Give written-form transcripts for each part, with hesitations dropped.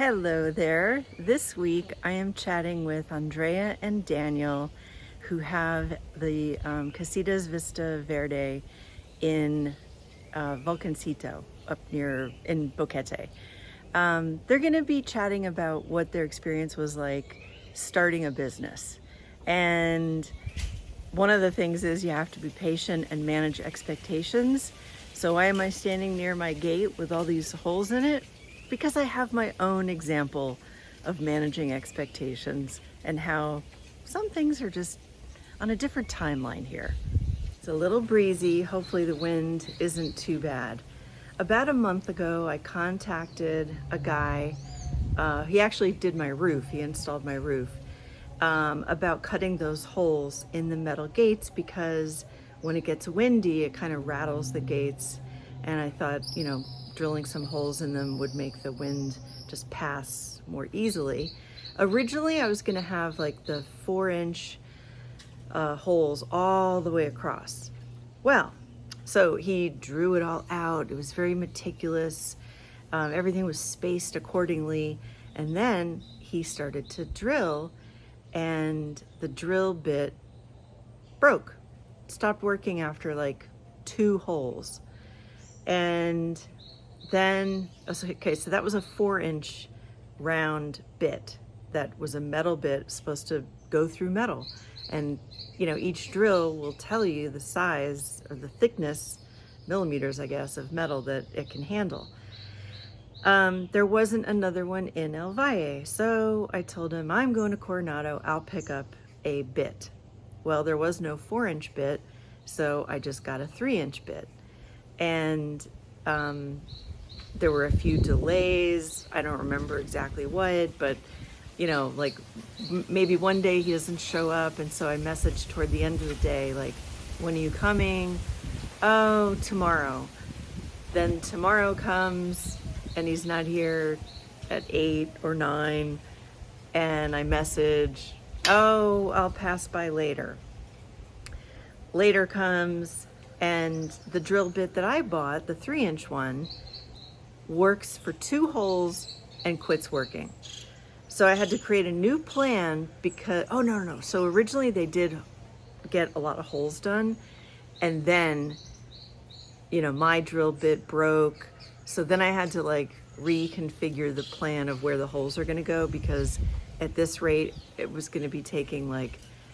Hello there. This week I am chatting with Andrea and Daniel, who have the Casitas Vista Verde in Volcancito up near in Boquete. They're going to be chatting about what their experience was like starting a business. And one of the things is you have to be patient and manage expectations. So why am I standing near my gate with all these holes in it? Because I have my own example of managing expectations and how some things are just on a different timeline here. It's a little breezy. Hopefully the wind isn't too bad. About a month ago, I contacted a guy. He actually did my roof. He installed my roof. About cutting those holes in the metal gates because when it gets windy, it kind of rattles the gates. And I thought, drilling some holes in them would make the wind just pass more easily. Originally, I was going to have like the 4-inch holes all the way across. Well, so he drew it all out. It was very meticulous. Everything was spaced accordingly. And then he started to drill, and the drill bit broke. Stopped working after like 2 holes. And then, okay, so that was a 4-inch round bit. That was a metal bit supposed to go through metal. And, each drill will tell you the size or the thickness, millimeters, I guess, of metal that it can handle. There wasn't another one in El Valle. So I told him, I'm going to Coronado, I'll pick up a bit. Well, there was no 4-inch bit, so I just got a 3-inch bit. And there were a few delays. I don't remember exactly what, but maybe one day he doesn't show up, and so I messaged toward the end of the day, like, when are you coming? Oh, tomorrow. Then tomorrow comes, and he's not here at 8 or 9, and I message, oh, I'll pass by later. Later comes, and the drill bit that I bought, the 3-inch one, works for 2 holes and quits working. So I had to create a new plan because, no. So originally they did get a lot of holes done, and then, my drill bit broke. So then I had to reconfigure the plan of where the holes are going to go, because at this rate, it was going to be taking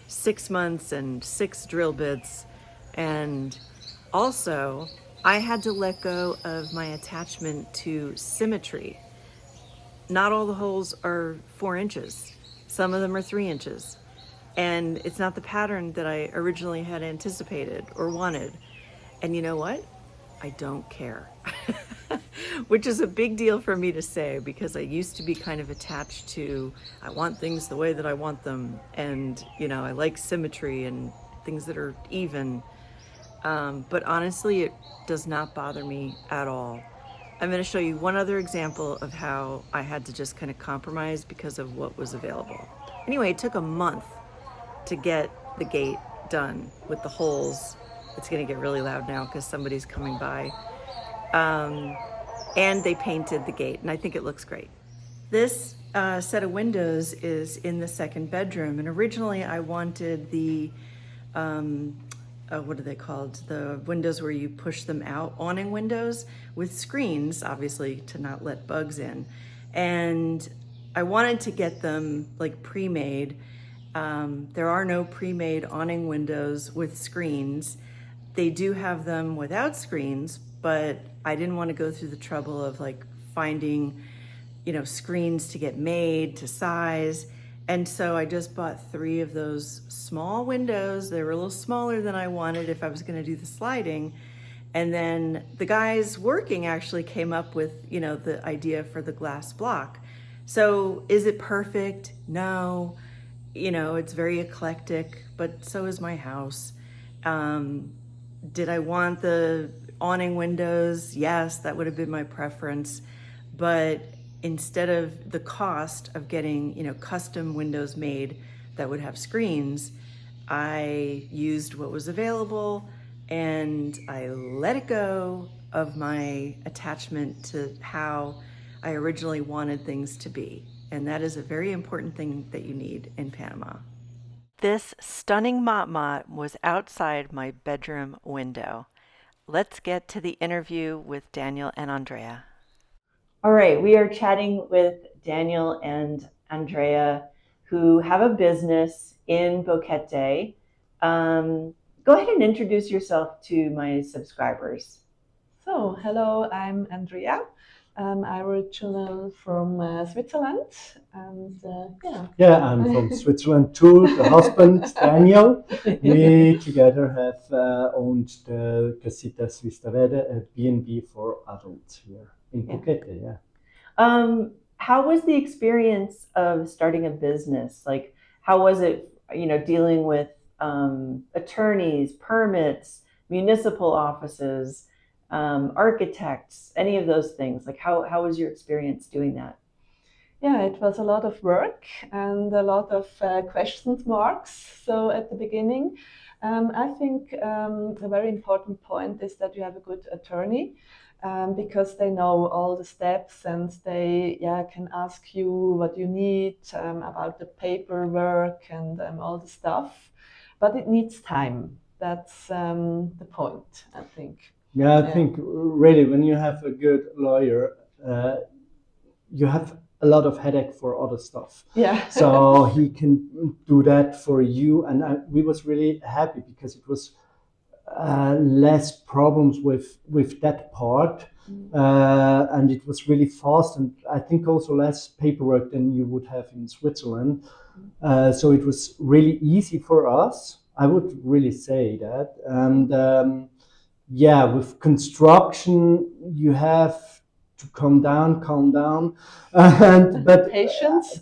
6 months and 6 drill bits. And also, I had to let go of my attachment to symmetry. Not all the holes are 4 inches. Some of them are 3 inches. And it's not the pattern that I originally had anticipated or wanted. And you know what? I don't care. Which is a big deal for me to say, because I used to be kind of attached to, I want things the way that I want them. And, I like symmetry and things that are even. But honestly, it does not bother me at all. I'm going to show you one other example of how I had to just kind of compromise because of what was available. Anyway, it took a month to get the gate done with the holes. It's going to get really loud now because somebody's coming by. And they painted the gate, and I think it looks great. This set of windows is in the 2nd bedroom, and originally I wanted the what are they called? The windows where you push them out, awning windows with screens, obviously to not let bugs in. And I wanted to get them pre-made. There are no pre-made awning windows with screens. They do have them without screens, but I didn't want to go through the trouble of finding, screens to get made to size. And so I just bought 3 of those small windows. They were a little smaller than I wanted if I was going to do the sliding. And then the guys working actually came up with, the idea for the glass block. So is it perfect? No. It's very eclectic, but so is my house. Did I want the awning windows? Yes, that would have been my preference. But instead of the cost of getting, custom windows made that would have screens, I used what was available, and I let it go of my attachment to how I originally wanted things to be. And that is a very important thing that you need in Panama. This stunning mott was outside my bedroom window. Let's get to the interview with Daniel and Andrea. All right, we are chatting with Daniel and Andrea, who have a business in Boquete. Go ahead and introduce yourself to my subscribers. So, hello, I'm Andrea. I'm original from Switzerland, and Yeah, I'm from Switzerland too. The husband, Daniel, we together have owned the Casitas Vista Verde, a B&B for adults here in Boquete. Yeah. How was the experience of starting a business? Like, how was it, dealing with attorneys, permits, municipal offices, architects, any of those things? Like, how was your experience doing that? Yeah, it was a lot of work and a lot of question marks. So at the beginning, I think a very important point is that you have a good attorney. Because they know all the steps and they can ask you what you need about the paperwork and all the stuff. But it needs time. That's the point, I think. Yeah, I think really when you have a good lawyer, you have a lot of headache for other stuff. Yeah. So he can do that for you, and we was really happy because it was less problems with that part, and it was really fast, and I think also less paperwork than you would have in Switzerland. So it was really easy for us. I would really say that, and yeah, with construction you have to calm down, and but patience,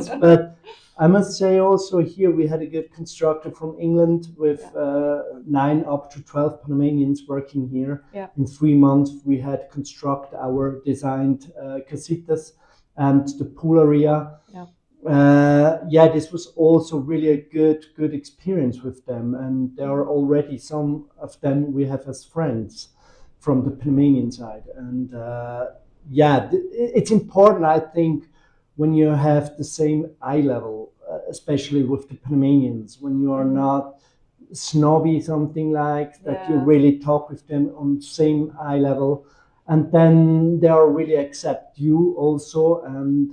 but I must say also here we had a good constructor from England with 9 up to 12 Panamanians working here. Yeah. In 3 months we had construct our designed casitas and the pool area. Yeah. This was also really a good experience with them, and there are already some of them we have as friends from the Panamanian side, and it's important, I think, when you have the same eye level, especially with the Panamanians, when you are not snobby, something like that, you really talk with them on same eye level, and then they are really accept you also, and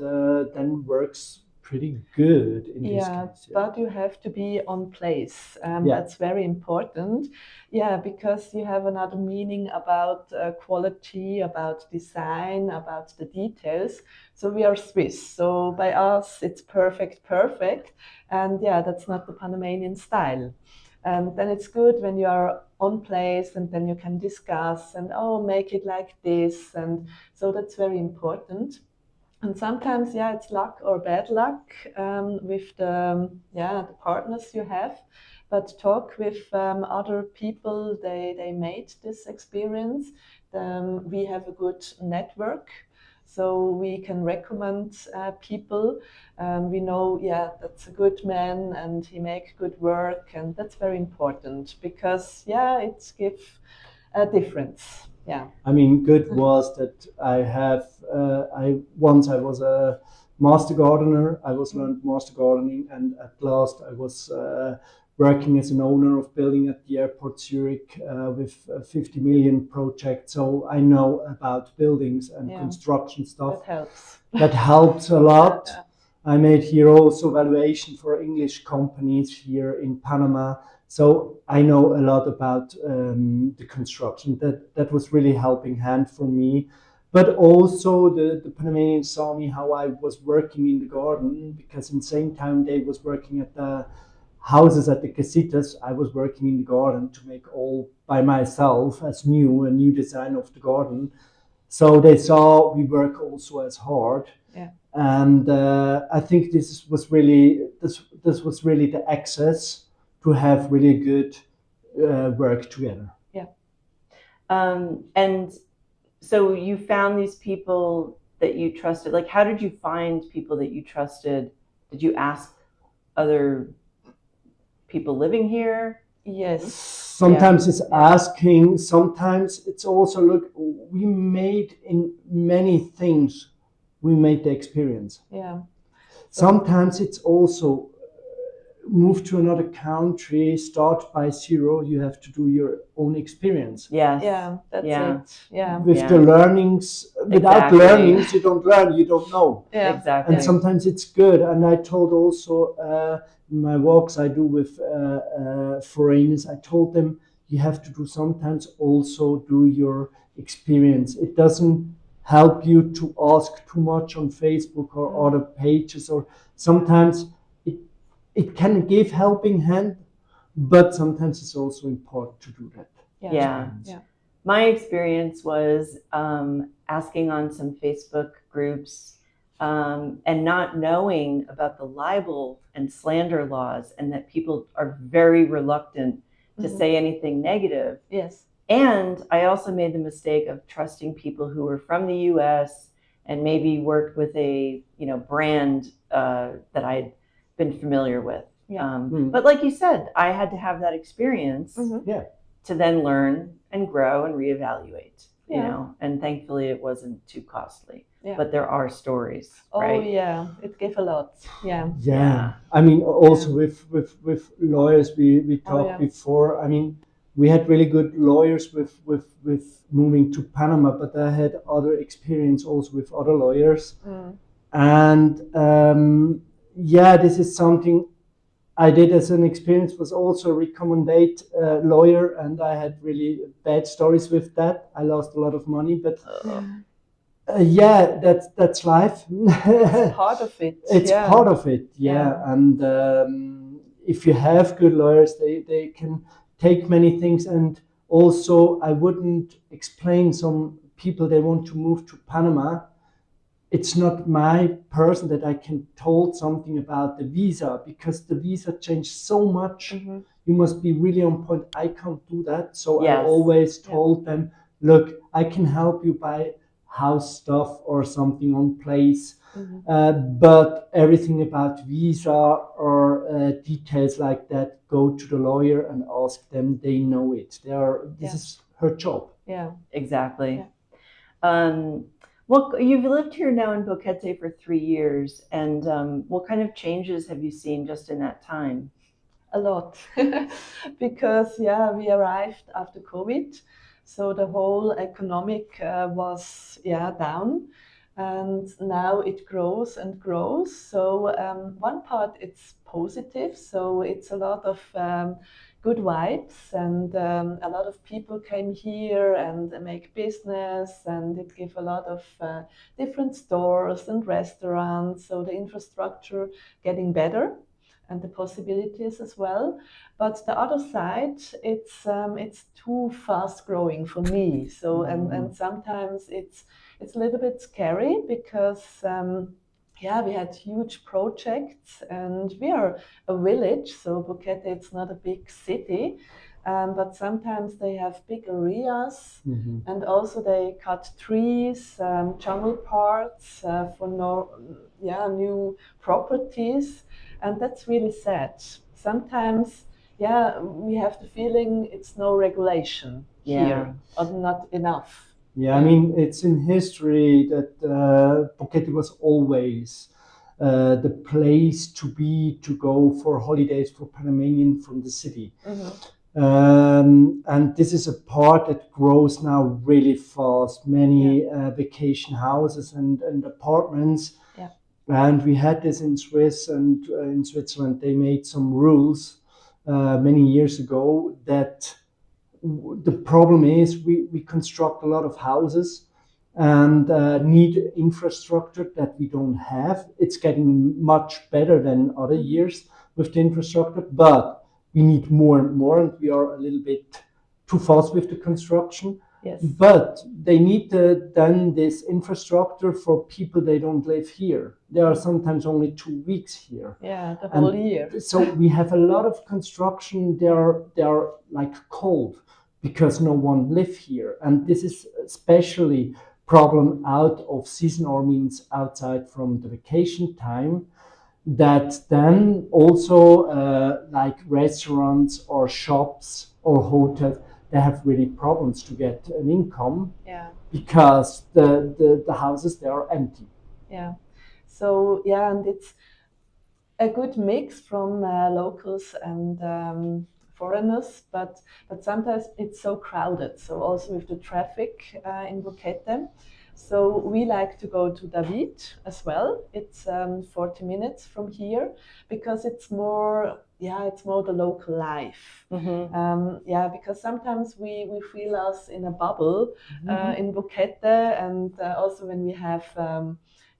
then works pretty good in this case. But you have to be on place. That's very important. Yeah, because you have another meaning about quality, about design, about the details. So we are Swiss. So by us, it's perfect. And that's not the Panamanian style. And then it's good when you are on place and then you can discuss and, make it like this. And so that's very important. And sometimes, it's luck or bad luck with the partners you have. But talk with other people. They made this experience. We have a good network, so we can recommend people. We know, that's a good man, and he make good work, and that's very important because it gives a difference. Yeah. I mean, good was that I was a master gardener. I was learned master gardening, and at last I was working as an owner of building at the airport Zurich with a 50 million project. So I know about buildings and construction stuff. That helps. That helps a lot. I made here also valuation for English companies here in Panama. So I know a lot about the construction. That was really helping hand for me. But also the Panamanians saw me how I was working in the garden, because in the same time they was working at the houses at the casitas, I was working in the garden to make all by myself as a new design of the garden. So they saw we work also as hard. And I think this was really the access to have really good work together. Yeah. And so you found these people that you trusted. Like, how did you find people that you trusted? Did you ask other people living here? Yes. Sometimes it's asking, sometimes it's also, look, we made in many things, we made the experience. Yeah. Sometimes it's also move to another country, start by zero, you have to do your own experience. Yes. Yeah, that's it. Yeah. With the learnings, without learnings, you don't learn, you don't know. Yeah. Exactly. And sometimes it's good. And I told also in my walks I do with foreigners, I told them you have to do sometimes also do your experience. It doesn't help you to ask too much on Facebook or other pages, or sometimes it can give helping hand, but sometimes it's also important to do that. Yeah. My experience was asking on some Facebook groups and not knowing about the libel and slander laws, and that people are very reluctant to say anything negative. Yes. And I also made the mistake of trusting people who were from the US and maybe worked with a brand that I'd been familiar with. But like you said, I had to have that experience to then learn and grow and reevaluate, you know, and thankfully it wasn't too costly. But there are stories, right? Oh yeah, it gave a lot. Yeah. I mean, also with lawyers, we talked before. I mean, we had really good lawyers with moving to Panama, but I had other experience also with other lawyers. And this is something I did as an experience, was also a recommended lawyer, and I had really bad stories with that. I lost a lot of money, but that's life. It's part of it. It's part of it, and if you have good lawyers, they can take many things. And also, I wouldn't explain some people, they want to move to Panama. It's not my person that I can told something about the visa, because the visa changed so much. You must be really on point. I can't do that. So I always told them, look, I can help you buy house stuff or something on place, but everything about visa or details like that, go to the lawyer and ask them. They know it. This is her job. Yeah, exactly. Well, you've lived here now in Boquete for 3 years, and what kind of changes have you seen just in that time? A lot, because we arrived after COVID, so the whole economic was down, and now it grows and grows. So one part, it's positive, so it's a lot of good vibes, and a lot of people came here and make business, and it gave a lot of different stores and restaurants, so the infrastructure getting better and the possibilities as well. But the other side, it's too fast growing for me. So and sometimes it's a little bit scary, because we had huge projects, and we are a village, so Boquete, it's not a big city. But sometimes they have big areas, and also they cut trees, jungle parts for new properties, and that's really sad. Sometimes, we have the feeling it's no regulation here, or not enough. I mean, it's in history that Boquete was always the place to go for holidays for Panamanian from the city. And this is a part that grows now really fast. Many vacation houses and apartments. And we had this in Swiss and in Switzerland. They made some rules many years ago that the problem is we construct a lot of houses and need infrastructure that we don't have. It's getting much better than other years with the infrastructure, but we need more and more, and we are a little bit too fast with the construction. But they need then this infrastructure for people. They don't live here. They are sometimes only 2 weeks here. The whole year. So we have a lot of construction. They are like cold, because no one live here. And this is especially problem out of season, or means outside from the vacation time. that then also like restaurants or shops or hotels, they have really problems to get an income because the houses, they are empty. Yeah. So yeah, and it's a good mix from locals and foreigners, but sometimes it's so crowded. So also with the traffic in Boquete. So we like to go to David as well. It's 40 minutes from here because it's more the local life. Yeah, because sometimes we feel us in a bubble in Boquete, and also when we have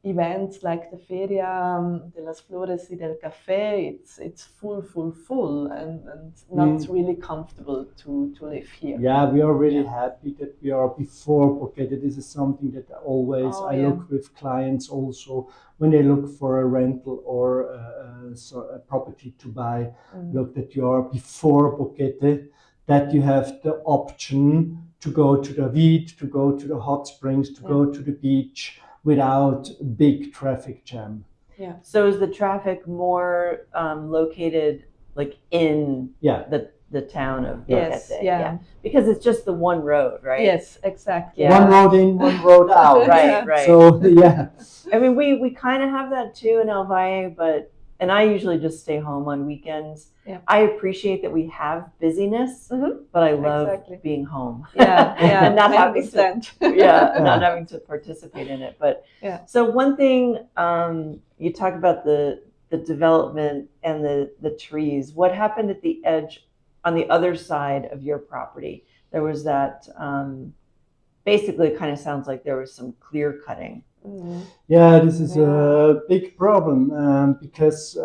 events like the Feria de las Flores y del Café, it's full, and not really comfortable to live here. Yeah, we are really happy that we are before Boquete. This is something that always I look with clients also when they look for a rental or a property to buy. Look that you are before Boquete, that you have the option to go to David, to go to the hot springs, to go to the beach without big traffic jam. Yeah. So is the traffic more located like in the town of Boquete? Yeah. Because it's just the one road, right? Yes, exactly. One road in, one road out. Right. So yeah. I mean, we kind of have that too in El Valle, and I usually just stay home on weekends. Yeah. I appreciate that we have busyness, but I love being home. Yeah, and not having not having to participate in it. But so one thing you talk about the development and the trees. What happened at the edge on the other side of your property? There was that. Basically, it kind of sounds like there was some clear cutting. Yeah, this is a big problem because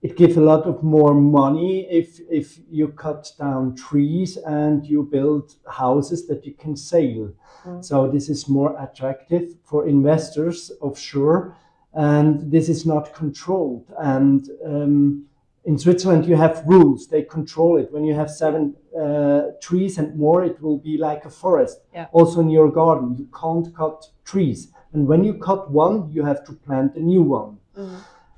it gives a lot of more money if you cut down trees and you build houses that you can sell. So this is more attractive for investors, of sure, and this is not controlled. And in Switzerland, you have rules; they control it. When you have 7 trees and more, it will be like a forest. Also in your garden, you can't cut trees, and when you cut one, you have to plant a new one.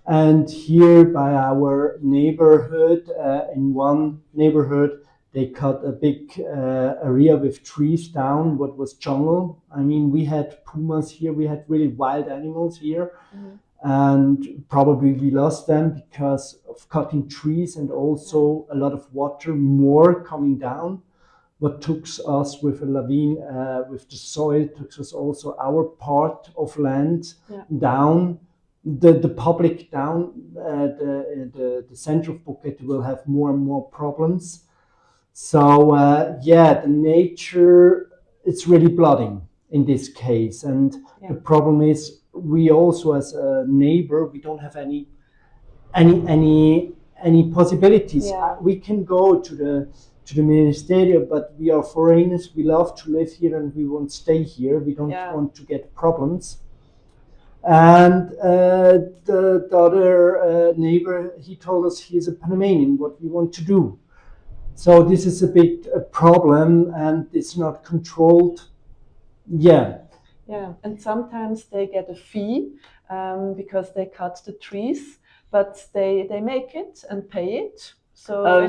And here by our neighborhood, in one neighborhood, they cut a big area with trees down, what was jungle. I mean, we had pumas here, we had really wild animals here. And probably we lost them because of cutting trees and also a lot of water more coming down. What took us with a lavine, with the soil, took us also our part of land down. The public down, the center of Boquete will have more and more problems. So the nature, it's really blooding in this case. And the problem is we also as a neighbor, we don't have any possibilities. We can go to the ministerial, but we are foreigners. We love to live here and we won't stay here. We don't want to get problems. And the other neighbor, he told us he is a Panamanian, what we want to do. So this is a bit a problem and it's not controlled. Yeah, and sometimes they get a fee because they cut the trees, but they make it and pay it. So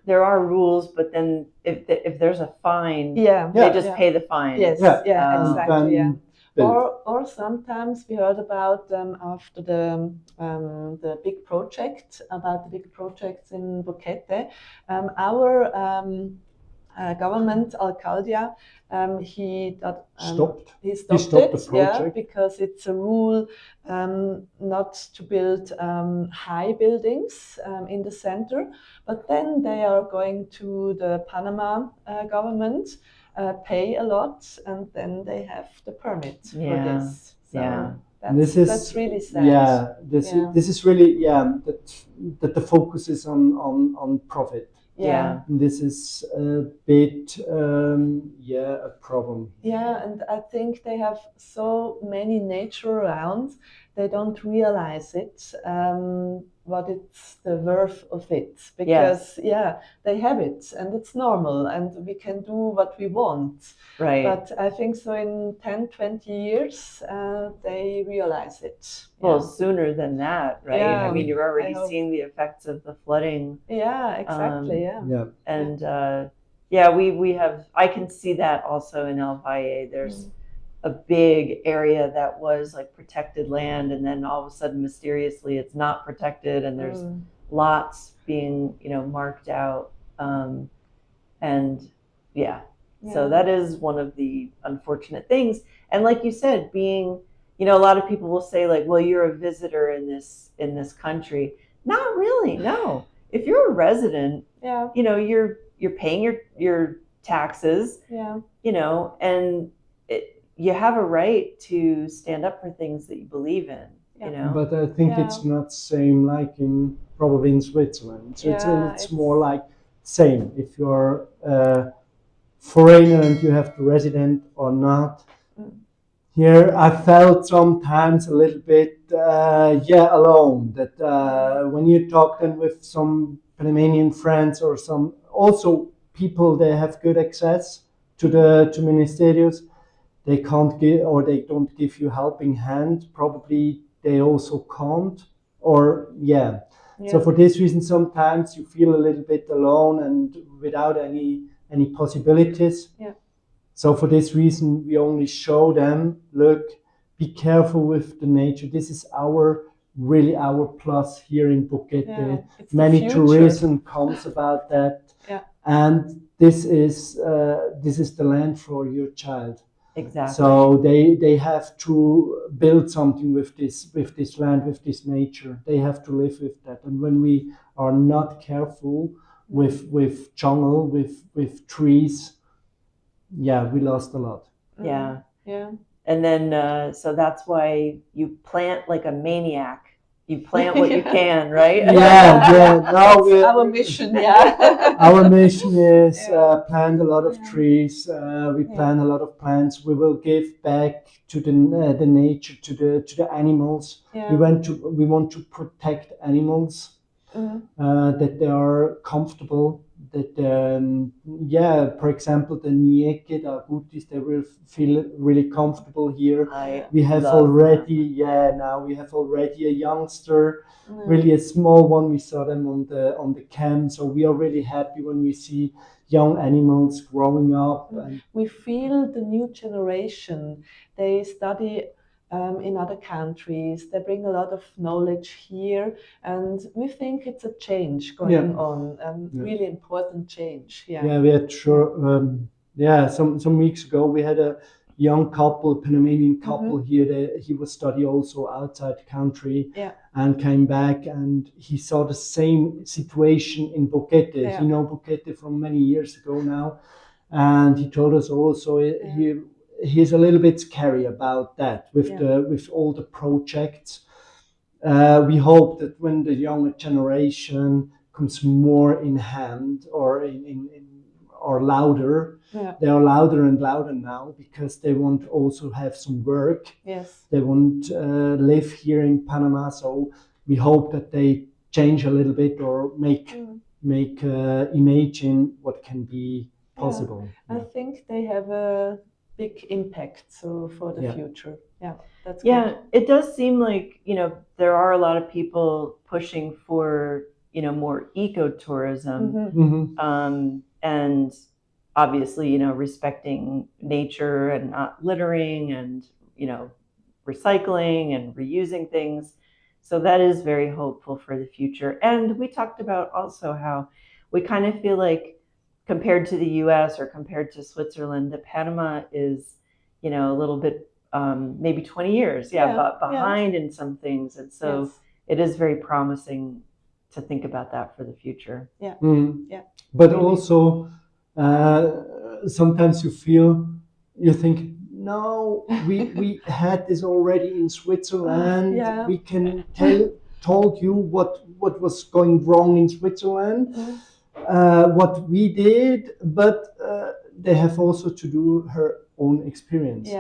there are rules, but then if there's a fine, they just pay the fine. Yes, exactly. Or sometimes we heard about after the big project, about the big projects in Boquete. Our government, Alcaldia, he stopped the project because it's a rule not to build high buildings in the center. But then they are going to the Panama government, pay a lot, and then they have the permit for this. So that's really sad. This is really that the focus is on profit. This is a bit a problem. And I think they have so many nature around they don't realize it, what it's the worth of it, because they have it and it's normal and we can do what we want. Right. But I think so in 10, 20 years, they realize it. Well, sooner than that, right? Yeah, I mean, you're already I hope. seeing the effects of the flooding. Yeah, exactly. And we have, I can see that also in El Valle. There's a big area that was like protected land, and then all of a sudden mysteriously it's not protected, and there's lots being, you know, marked out. So that is one of the unfortunate things. And like you said, being, you know, a lot of people will say like, well, you're a visitor in this country. Not really, no. If you're a resident, you know, you're paying your taxes, you know, and you have a right to stand up for things that you believe in, you know. But I think it's not same like probably in Switzerland. Switzerland, it's more like same. If you're a foreigner and you have the resident or not. Here I felt sometimes a little bit, alone. That when you talk then with some Panamanian friends or some also people, they have good access to ministerios. They can't give, or they don't give you helping hand. Probably they also can't, or So for this reason, sometimes you feel a little bit alone and without any possibilities. So for this reason, we only show them, look, be careful with the nature. This is really our plus here in Boquete. Many tourism comes about that. And this is the land for your child. Exactly. So they have to build something with this land, with this nature. They have to live with that. And when we are not careful with jungle, with trees, we lost a lot. Yeah. And then so that's why you plant like a maniac. You plant what you can, right? Now our mission. Our mission is plant a lot of trees. We plant a lot of plants. We will give back to the nature, to the animals. We want to protect animals, that they are comfortable. That for example, the Nieke, the Abutis, they will feel really comfortable here. We have already a youngster, really a small one. We saw them on the camp, so we are really happy when we see young animals growing up. And we feel the new generation. They study in other countries. They bring a lot of knowledge here, and we think it's a change going on, really important change. We had some weeks ago we had a young couple, Panamanian couple here. He was study also outside the country and came back, and he saw the same situation in Boquete. You know Boquete from many years ago now, and he told us also he's a little bit scary about that with all the projects. We hope that when the younger generation comes more in hand or or louder, they are louder and louder now because they want also have some work. They want live here in Panama. So we hope that they change a little bit or make imagine what can be possible. I think they have a big impact for the future. That's good. It does seem like, you know, there are a lot of people pushing for, you know, more ecotourism, and obviously, you know, respecting nature and not littering and, you know, recycling and reusing things. So that is very hopeful for the future. And we talked about also how we kind of feel like, compared to the US or compared to Switzerland, that Panama is, you know, a little bit, maybe 20 years, behind in some things. And so it is very promising to think about that for the future. But also, sometimes you think, no, we had this already in Switzerland. We can told you what was going wrong in Switzerland. What we did, but they have also to do her own experience.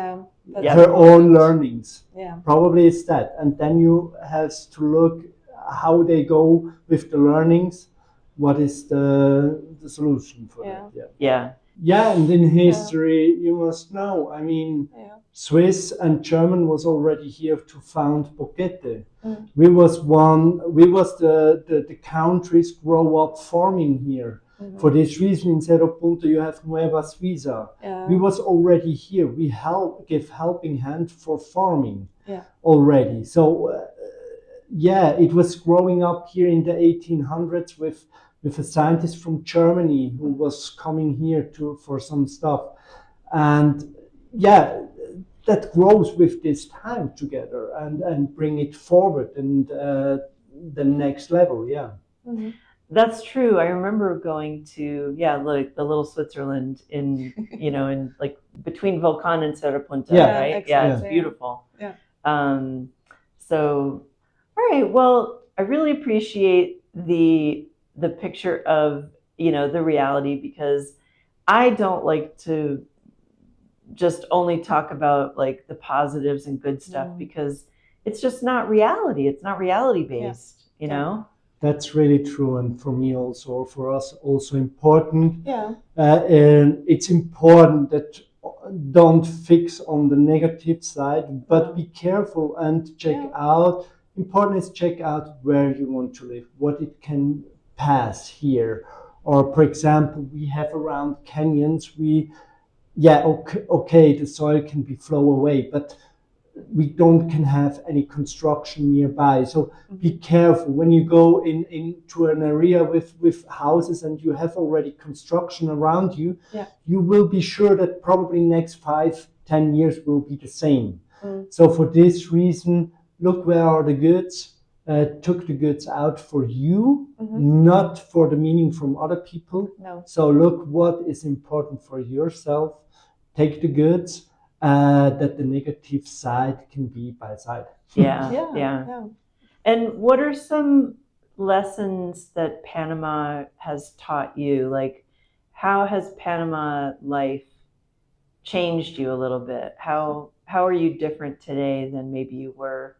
her own learnings. Yeah. Probably it's that. And then you have to look how they go with the learnings. What is the solution for that? Yeah, and in history, you must know. I mean, Swiss and German was already here to found Boquete. We was the countries grow up farming here. For this reason, in Cerro Punta, you have Nueva Suiza. We was already here. We give helping hand for farming already. So, it was growing up here in the 1800s with a scientist from Germany who was coming here for some stuff. And that grows with this time together and bring it forward and the next level. That's true. I remember going to like the little Switzerland in in like between Vulcan and Cerro Punta, right? Exactly. Yeah, it's beautiful. So all right, well, I really appreciate the picture of the reality, because I don't like to just only talk about like the positives and good stuff, because it's just not reality. It's not reality based, you know? That's really true, and for me also, for us also important. And it's important that don't fix on the negative side, but be careful and check out. Important is check out where you want to live, what it can pass here. Or for example, we have around canyons. Okay, the soil can be flow away, but we can have any construction nearby. So be careful when you go into an area with houses and you have already construction around you. You will be sure that probably next 5-10 years will be the same. So for this reason, look where are the goods. Took the goods out for you, not for the meaning from other people. So look what is important for yourself. Take the goods. That the negative side can be by side. And what are some lessons that Panama has taught you? Like, how has Panama life changed you a little bit? How are you different today than maybe you were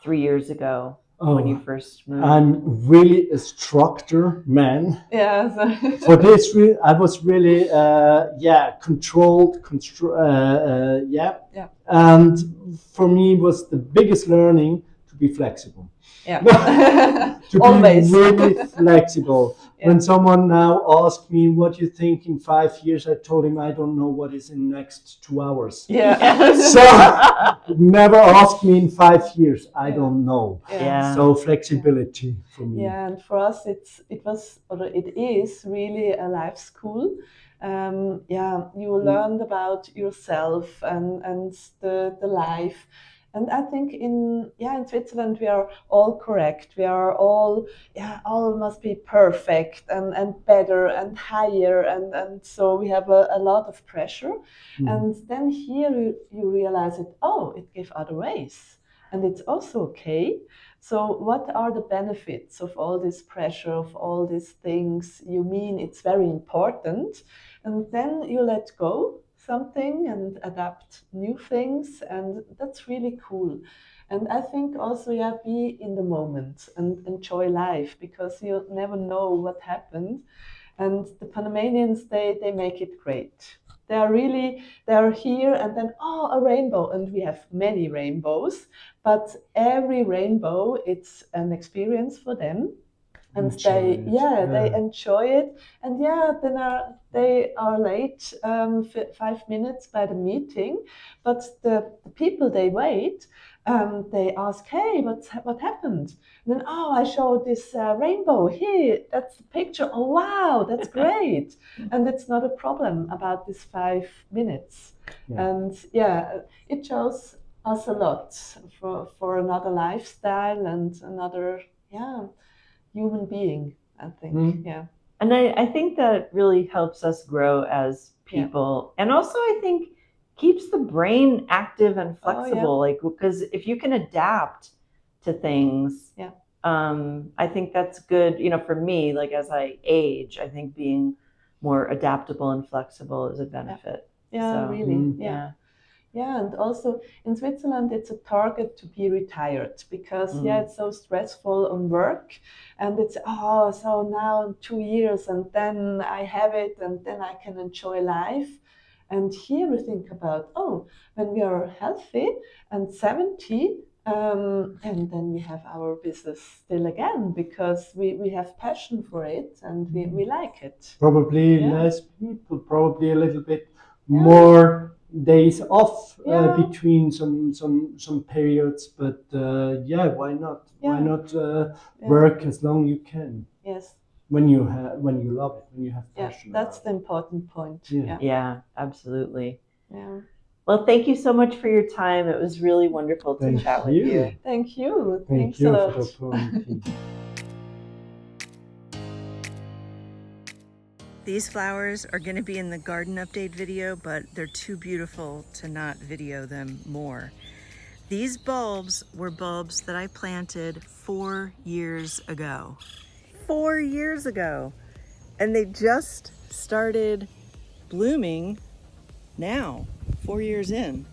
3 years ago when you first moved? I'm really a structure man. For this reason, I was really controlled. And for me, was the biggest learning to be flexible. To Always. be really flexible. When someone now asks me what you think in 5 years, I told him I don't know what is in the next 2 hours. So never ask me in 5 years. I don't know. So flexibility for me. And for us, it is really a life school. You learned about yourself and the life. And I think in Switzerland, we are all correct. We are all must be perfect and better and higher. And so we have a lot of pressure. And then here you realize it gives other ways. And it's also okay. So what are the benefits of all this pressure, of all these things? You mean it's very important. And then you let go something and adapt new things, and that's really cool. And I think also be in the moment and enjoy life, because you never know what happened. And the Panamanians, they make it great. They are here, and then a rainbow, and we have many rainbows, but every rainbow, it's an experience for them. And they enjoy it. And then they are late 5 minutes by the meeting, but the people they wait, they ask, hey, what happened? And then I showed this rainbow here. That's the picture. Oh wow, that's great. And it's not a problem about this 5 minutes. And it shows us a lot for another lifestyle and another human being, I think. And I think that really helps us grow as people. And also I think keeps the brain active and flexible, like, because if you can adapt to things, I think that's good. For me, like as I age, I think being more adaptable and flexible is a benefit. Really. Yeah, and also in Switzerland, it's a target to be retired because it's so stressful on work, and it's so now 2 years and then I have it and then I can enjoy life. And here we think about when we are healthy and 70, and then we have our business still again because we have passion for it and we like it. Probably less people, probably a little bit more days off between some periods, but why not? Why not work as long you can? Yes. When you love it, when you have passion. That's the important point. Yeah, absolutely. Yeah. Well, thank you so much for your time. It was really wonderful to chat with you. Thank you. Thanks a lot. For the opportunity. These flowers are going to be in the garden update video, but they're too beautiful to not video them more. These bulbs were bulbs that I planted 4 years ago. 4 years ago. And they just started blooming now, 4 years in.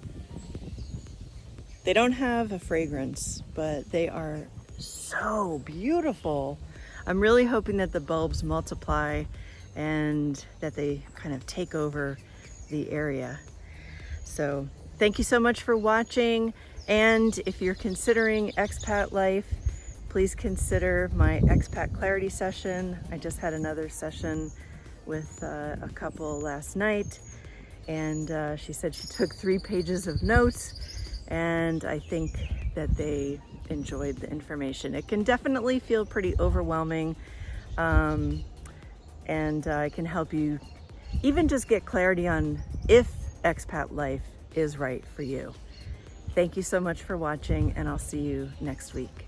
They don't have a fragrance, but they are so beautiful. I'm really hoping that the bulbs multiply and that they kind of take over the area. So thank you so much for watching. And if you're considering expat life, please consider my expat clarity session. I just had another session with a couple last night, and she said she took 3 pages of notes, and I think that they enjoyed the information. It can definitely feel pretty overwhelming, and I can help you even just get clarity on if expat life is right for you. Thank you so much for watching, and I'll see you next week.